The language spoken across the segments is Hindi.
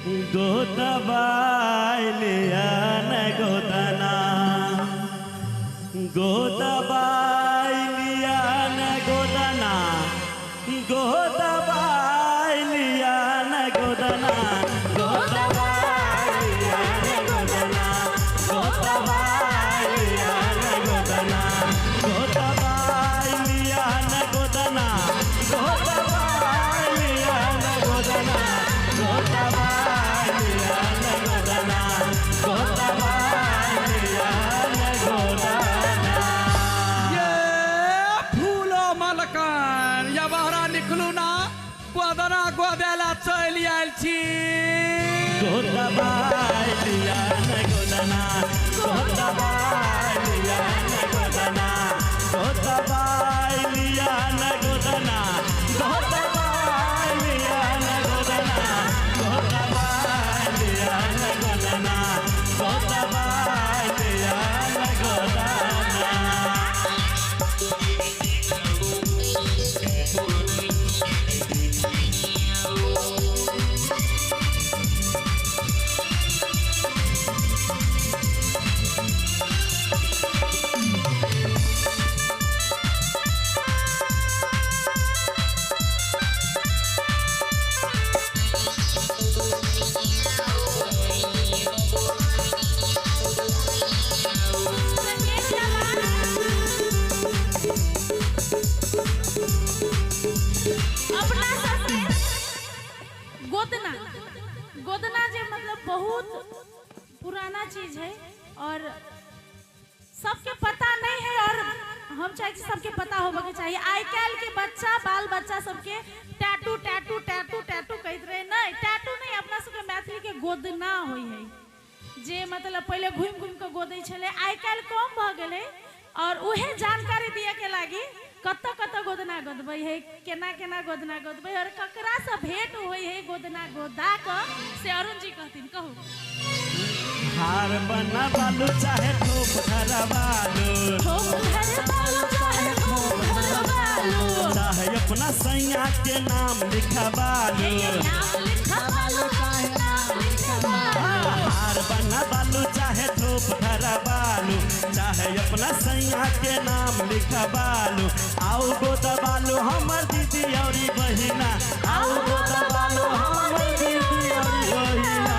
गोदबाइलियन गोदना गोदबाइलियन गोदना गोदबाइलियन गोदना गोदबाइलियन गोदना गोदबाइलियन गोदना गोदबाइलियन गोदना गोदबाइलियन गोदना गोदबाइलियन गोदना गोदबाइलियन गोदना। ये फूलो मलकान या बहरा निकलू ना गोदना गोदेला चल आयल छी। गोदबाइलियन गोदना गोदबाइलियन गोदना गोदबाइलियन गोदना गोदबाइलियन गोदना गोदबाइलियन गोदना गोदबाइलियन गोदना। गोदना गोदना जे मतलब बहुत पुराना चीज है और सबके पता नहीं है और हम चाहे सबके पता होगा के चाहिए। आई काल के बच्चा बाल बच्चा सबके टैटू टैटू टैटू टैटू कहते रहे नहीं टैटू नहीं अपना सबके मैथिली के गोदना होई है जे मतलब पहले घूम घूम के गोदै छले आई काल कम भ गेले और उहे जानकारी दिए के लागी कत कत गोदना गोदबै है केना केना गोदना गोदबै और ककरा से भेंट होई है गोदना गोदा क से अरुण जी कहथिन कहू। हार बना बालू चाहे ठोप धरवालू चाहे अपना सैया के नाम लिखवालू हार बना बालू चाहे ठोप धरवालू चाहे अपना सैया के नाम लिखवालू आओ गोदबालू हमर दीदी और बहिना आओ गोदबालू हमर दीदी और बहिना।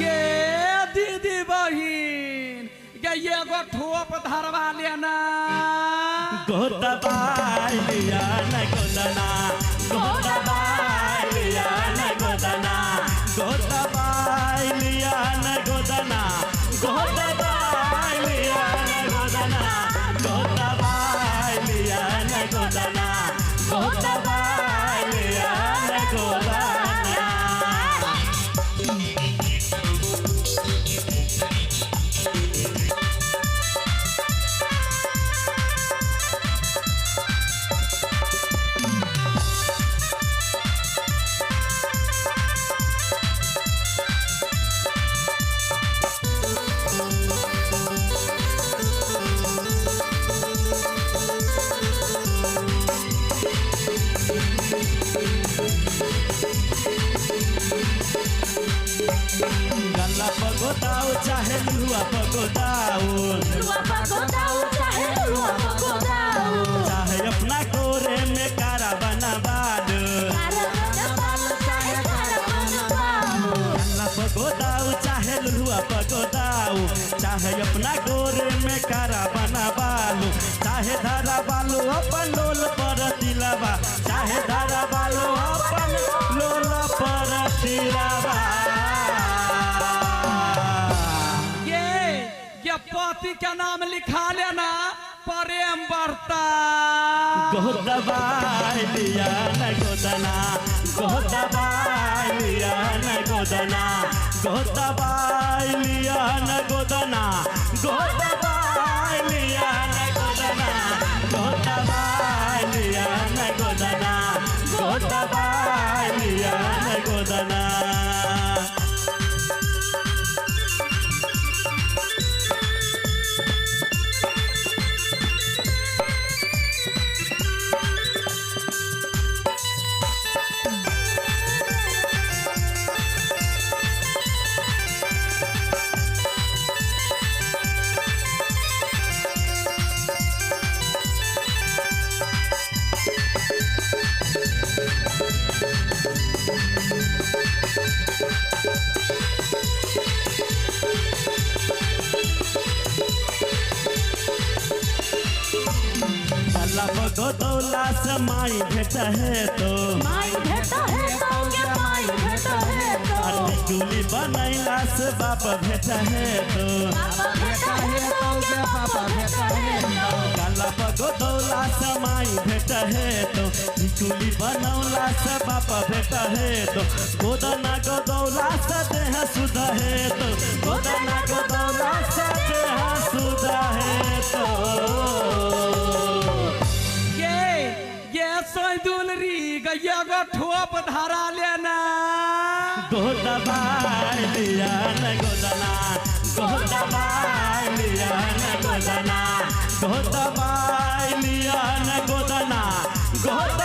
ये दीदी बहिन ये गो ठोप धरवा लेना गोदबाइलियन गोदना गोदबाइलियन गोदना गोदबाइलियन गोदना गोदबाइलियन गोदना गोदबाइलियन गोदना गोदबाइलियन गोदना। गला पगोदाऊ चाहे लुआ पगोदाऊ चाहे अपना कोरे में कारा बनवालू गला पगोदाऊ चाहे लुआ पगोदाऊ चाहे अपना कोरे में कारा बनवालू चाहे धरा बालू अपन लोल पर दिलवा चाहे धरा बालू अपन लोल पर दिलवा। पति का नाम लिखा लेना प्रेम बढ़ता। गोदबाइलियन गोदना गोदबाइलियन गोदना गोदबाइलियन गोदना गोदबाइलियन गोदना गोदबाइलियन गोदना गोदबाइलियन गोदना। गला गोदौला से माई भेट है तो माई भेटा है तो के माई भेटा है तो टिकुली बनैला से बाप भेट है तो पापा भेटा है तो के पापा भेटा है तो गला गोदौला से माई भेट है तो टिकुली बनौला से बाप भेट है तो गोदना गोदौला से देह सुध है तो गोदना गोदौला से देह सुध है तो ये सोईदुलरी गैया को ठोप धरा लेना गोदबाई लिया न गोदना गोदबाई लिया न गोदना गोदबाई लिया न गोदना गोद